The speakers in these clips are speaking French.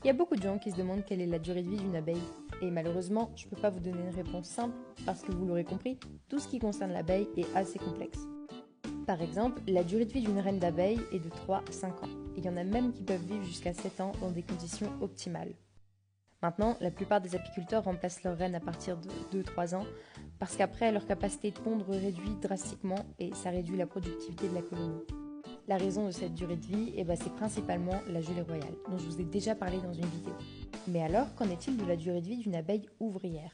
Il y a beaucoup de gens qui se demandent quelle est la durée de vie d'une abeille. Et malheureusement, je ne peux pas vous donner une réponse simple parce que vous l'aurez compris, tout ce qui concerne l'abeille est assez complexe. Par exemple, la durée de vie d'une reine d'abeille est de 3 à 5 ans. Et il y en a même qui peuvent vivre jusqu'à 7 ans dans des conditions optimales. Maintenant, la plupart des apiculteurs remplacent leurs reines à partir de 2-3 ans parce qu'après, leur capacité de pondre réduit drastiquement et ça réduit la productivité de la colonie. La raison de cette durée de vie, c'est principalement la gelée royale, dont je vous ai déjà parlé dans une vidéo. Mais alors, qu'en est-il de la durée de vie d'une abeille ouvrière ?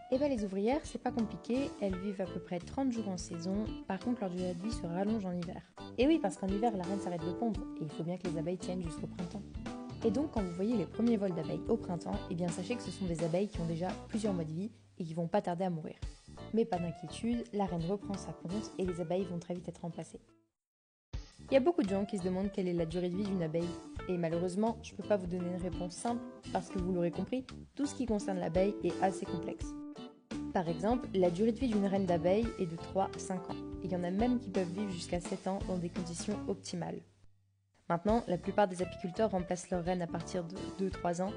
Les ouvrières, c'est pas compliqué, elles vivent à peu près 30 jours en saison, par contre leur durée de vie se rallonge en hiver. Et oui, parce qu'en hiver, la reine s'arrête de pondre, et il faut bien que les abeilles tiennent jusqu'au printemps. Et donc, quand vous voyez les premiers vols d'abeilles au printemps, sachez que ce sont des abeilles qui ont déjà plusieurs mois de vie et qui vont pas tarder à mourir. Mais pas d'inquiétude, la reine reprend sa ponte et les abeilles vont très vite être remplacées. Il y a beaucoup de gens qui se demandent quelle est la durée de vie d'une abeille. Et malheureusement, je ne peux pas vous donner une réponse simple parce que vous l'aurez compris, tout ce qui concerne l'abeille est assez complexe. Par exemple, la durée de vie d'une reine d'abeille est de 3 à 5 ans. Et il y en a même qui peuvent vivre jusqu'à 7 ans dans des conditions optimales. Maintenant, la plupart des apiculteurs remplacent leurs reines à partir de 2-3 ans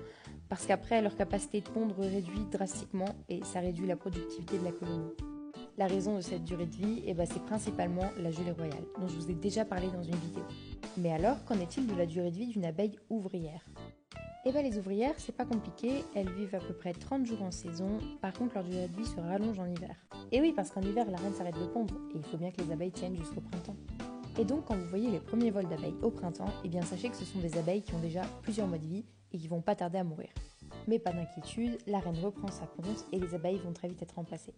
parce qu'après, leur capacité de pondre réduit drastiquement et ça réduit la productivité de la colonie. La raison de cette durée de vie, c'est principalement la gelée royale, dont je vous ai déjà parlé dans une vidéo. Mais alors, qu'en est-il de la durée de vie d'une abeille ouvrière ? Les ouvrières, c'est pas compliqué, elles vivent à peu près 30 jours en saison, par contre leur durée de vie se rallonge en hiver. Et oui, parce qu'en hiver, la reine s'arrête de pondre, et il faut bien que les abeilles tiennent jusqu'au printemps. Et donc, quand vous voyez les premiers vols d'abeilles au printemps, sachez que ce sont des abeilles qui ont déjà plusieurs mois de vie et qui vont pas tarder à mourir. Mais pas d'inquiétude, la reine reprend sa ponte et les abeilles vont très vite être remplacées.